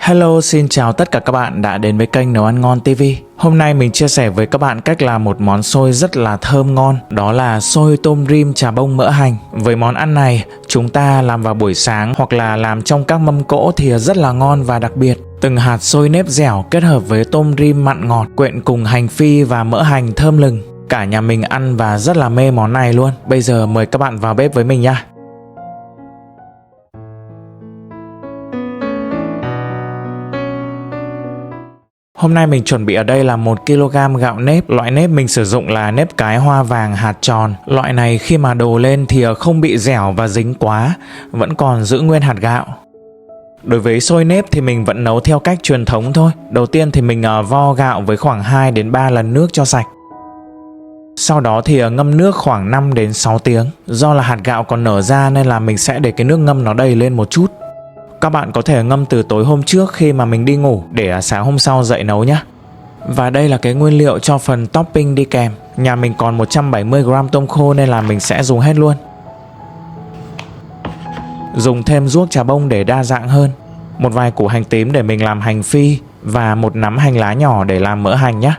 Hello, xin chào tất cả các bạn đã đến với kênh Nấu Ăn Ngon TV. Hôm nay mình chia sẻ với các bạn cách làm một món xôi rất là thơm ngon. Đó là xôi tôm rim chà bông mỡ hành. Với món ăn này, chúng ta làm vào buổi sáng hoặc là làm trong các mâm cỗ thì rất là ngon và đặc biệt. Từng hạt xôi nếp dẻo kết hợp với tôm rim mặn ngọt, quyện cùng hành phi và mỡ hành thơm lừng. Cả nhà mình ăn và rất là mê món này luôn. Bây giờ mời các bạn vào bếp với mình nha. Hôm nay mình chuẩn bị ở đây là 1 kg gạo nếp. Loại nếp mình sử dụng là nếp cái hoa vàng hạt tròn. Loại này khi mà đồ lên thì không bị dẻo và dính quá, vẫn còn giữ nguyên hạt gạo. Đối với xôi nếp thì mình vẫn nấu theo cách truyền thống thôi. Đầu tiên thì mình vo gạo với khoảng 2 đến 3 lần nước cho sạch. Sau đó thì ngâm nước khoảng 5 đến 6 tiếng. Do là hạt gạo còn nở ra nên là mình sẽ để cái nước ngâm nó đầy lên một chút. Các bạn có thể ngâm từ tối hôm trước khi mà mình đi ngủ để sáng hôm sau dậy nấu nhé. Và đây là cái nguyên liệu cho phần topping đi kèm. Nhà mình còn 170g tôm khô nên là mình sẽ dùng hết luôn. Dùng thêm ruốc chà bông để đa dạng hơn. Một vài củ hành tím để mình làm hành phi và một nắm hành lá nhỏ để làm mỡ hành nhé.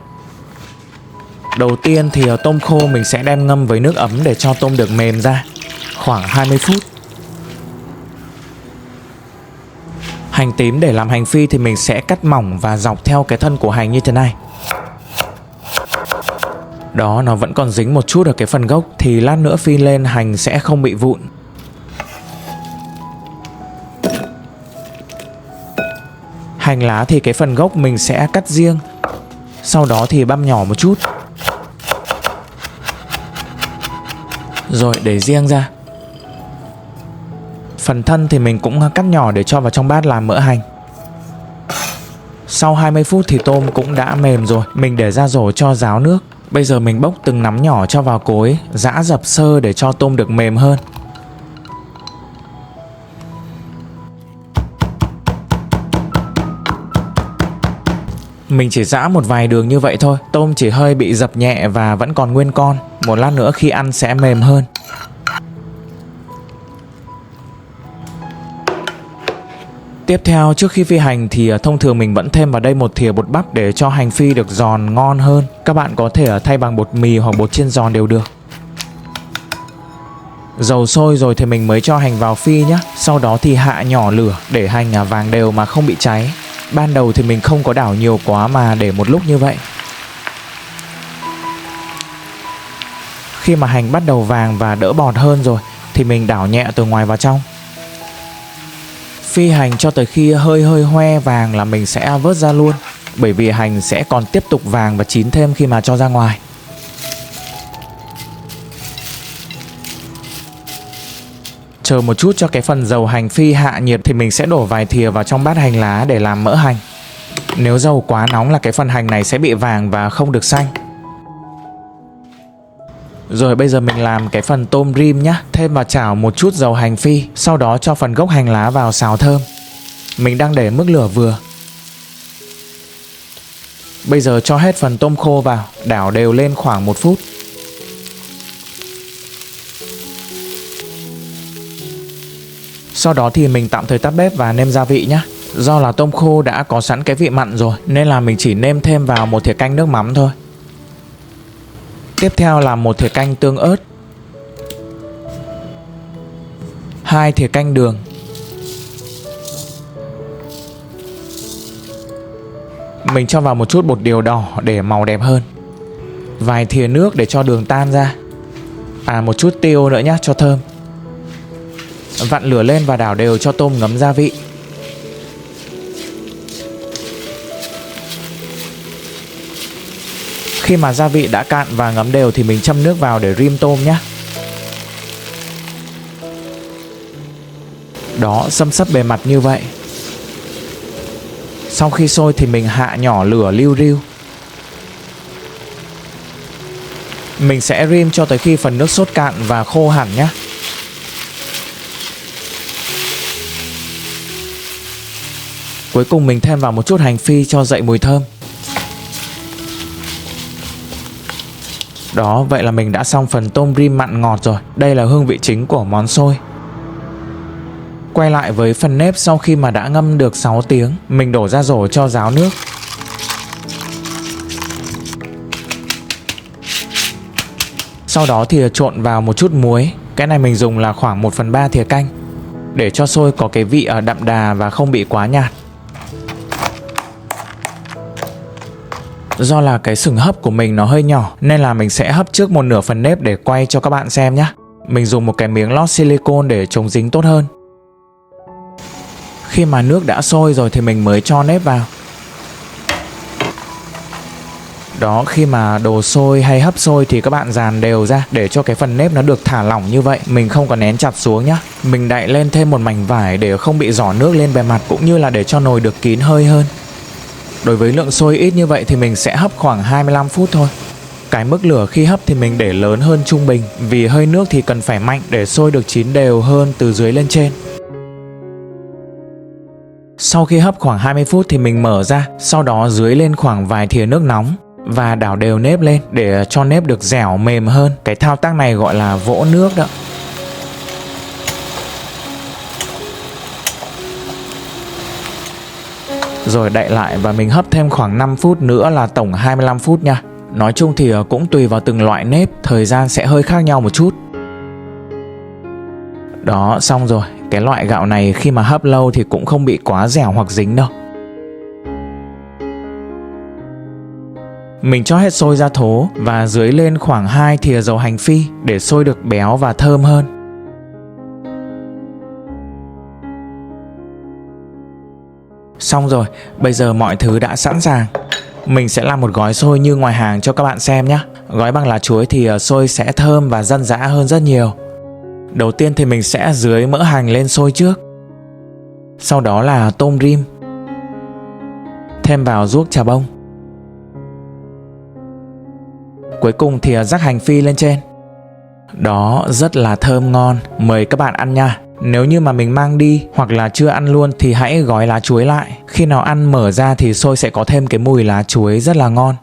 Đầu tiên thì tôm khô mình sẽ đem ngâm với nước ấm để cho tôm được mềm ra khoảng 20 phút. Hành tím để làm hành phi thì mình sẽ cắt mỏng và dọc theo cái thân của hành như thế này. Đó, nó vẫn còn dính một chút ở cái phần gốc thì lát nữa phi lên hành sẽ không bị vụn. Hành lá thì cái phần gốc mình sẽ cắt riêng, sau đó thì băm nhỏ một chút, rồi để riêng ra. Phần thân thì mình cũng cắt nhỏ để cho vào trong bát làm mỡ hành. Sau 20 phút thì tôm cũng đã mềm rồi. Mình để ra rổ cho ráo nước. Bây giờ mình bốc từng nắm nhỏ cho vào cối, giã dập sơ để cho tôm được mềm hơn. Mình chỉ giã một vài đường như vậy thôi. Tôm chỉ hơi bị dập nhẹ và vẫn còn nguyên con. Một lát nữa khi ăn sẽ mềm hơn. Tiếp theo, trước khi phi hành thì thông thường mình vẫn thêm vào đây một thìa bột bắp để cho hành phi được giòn ngon hơn. Các bạn có thể thay bằng bột mì hoặc bột chiên giòn đều được. Dầu sôi rồi thì mình mới cho hành vào phi nhé. Sau đó thì hạ nhỏ lửa để hành vàng đều mà không bị cháy. Ban đầu thì mình không có đảo nhiều quá mà để một lúc như vậy. Khi mà hành bắt đầu vàng và đỡ bọt hơn rồi thì mình đảo nhẹ từ ngoài vào trong. Phi hành cho tới khi hơi hoe vàng là mình sẽ vớt ra luôn. Bởi vì hành sẽ còn tiếp tục vàng và chín thêm khi mà cho ra ngoài. Chờ một chút cho cái phần dầu hành phi hạ nhiệt thì mình sẽ đổ vài thìa vào trong bát hành lá để làm mỡ hành. Nếu dầu quá nóng là cái phần hành này sẽ bị vàng và không được xanh. Rồi bây giờ mình làm cái phần tôm rim nhé. Thêm vào chảo một chút dầu hành phi. Sau đó cho phần gốc hành lá vào xào thơm. Mình đang để mức lửa vừa. Bây giờ cho hết phần tôm khô vào. Đảo đều lên khoảng 1 phút. Sau đó thì mình tạm thời tắt bếp và nêm gia vị nhé. Do là tôm khô đã có sẵn cái vị mặn rồi nên là mình chỉ nêm thêm vào một thìa canh nước mắm thôi. Tiếp theo là một thìa canh tương ớt, 2 thìa canh đường, mình cho vào một chút bột điều đỏ để màu đẹp hơn, vài thìa nước để cho đường tan ra, một chút tiêu nữa nhé cho thơm. Vặn lửa lên và đảo đều cho tôm ngấm gia vị. Khi mà gia vị đã cạn và ngấm đều thì mình châm nước vào để rim tôm nhé. Đó, xâm xấp bề mặt như vậy. Sau khi sôi thì mình hạ nhỏ lửa liu riu. Mình sẽ rim cho tới khi phần nước sốt cạn và khô hẳn nhé. Cuối cùng mình thêm vào một chút hành phi cho dậy mùi thơm. Đó, vậy là mình đã xong phần tôm rim mặn ngọt rồi. Đây là hương vị chính của món xôi. Quay lại với phần nếp sau khi mà đã ngâm được 6 tiếng, mình đổ ra rổ cho ráo nước. Sau đó thì trộn vào một chút muối. Cái này mình dùng là khoảng 1/3 thìa canh, để cho xôi có cái vị đậm đà và không bị quá nhạt. Do là cái sừng hấp của mình nó hơi nhỏ nên là mình sẽ hấp trước 1/2 phần nếp để quay cho các bạn xem nhé. Mình dùng một cái miếng lót silicone để chống dính tốt hơn. Khi mà nước đã sôi rồi thì mình mới cho nếp vào. Đó, khi mà đồ sôi hay hấp sôi thì các bạn dàn đều ra để cho cái phần nếp nó được thả lỏng như vậy. Mình không có nén chặt xuống nhá. Mình đậy lên thêm một mảnh vải để không bị rỏ nước lên bề mặt, cũng như là để cho nồi được kín hơi hơn. Đối với lượng sôi ít như vậy thì mình sẽ hấp khoảng 25 phút thôi. Cái mức lửa khi hấp thì mình để lớn hơn trung bình, vì hơi nước thì cần phải mạnh để sôi được chín đều hơn từ dưới lên trên. Sau khi hấp khoảng 20 phút thì mình mở ra, sau đó dưới lên khoảng vài thìa nước nóng và đảo đều nếp lên để cho nếp được dẻo mềm hơn. Cái thao tác này gọi là vỗ nước đó. Rồi đậy lại và mình hấp thêm khoảng 5 phút nữa là tổng 25 phút nha. Nói chung thì cũng tùy vào từng loại nếp, thời gian sẽ hơi khác nhau một chút. Đó, xong rồi. Cái loại gạo này khi mà hấp lâu thì cũng không bị quá dẻo hoặc dính đâu. Mình cho hết sôi ra thố và dưới lên khoảng 2 thìa dầu hành phi để sôi được béo và thơm hơn. Xong rồi, bây giờ mọi thứ đã sẵn sàng. Mình sẽ làm một gói xôi như ngoài hàng cho các bạn xem nhé. Gói bằng lá chuối thì xôi sẽ thơm và dân dã hơn rất nhiều. Đầu tiên thì mình sẽ rưới mỡ hành lên xôi trước. Sau đó là tôm rim. Thêm vào ruốc chà bông. Cuối cùng thì rắc hành phi lên trên. Đó, rất là thơm ngon. Mời các bạn ăn nha. Nếu như mà mình mang đi hoặc là chưa ăn luôn thì hãy gói lá chuối lại. Khi nào ăn mở ra thì xôi sẽ có thêm cái mùi lá chuối rất là ngon.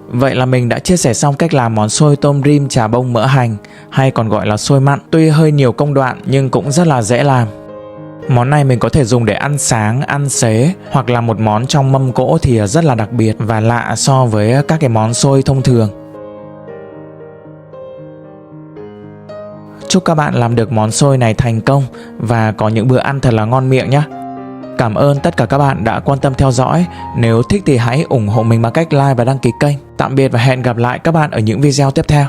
Vậy là mình đã chia sẻ xong cách làm món xôi tôm rim chà bông mỡ hành, hay còn gọi là xôi mặn. Tuy hơi nhiều công đoạn nhưng cũng rất là dễ làm. Món này mình có thể dùng để ăn sáng, ăn xế, hoặc là một món trong mâm cỗ thì rất là đặc biệt và lạ so với các cái món xôi thông thường. Chúc các bạn làm được món xôi này thành công và có những bữa ăn thật là ngon miệng nhé. Cảm ơn tất cả các bạn đã quan tâm theo dõi. Nếu thích thì hãy ủng hộ mình bằng cách like và đăng ký kênh. Tạm biệt và hẹn gặp lại các bạn ở những video tiếp theo.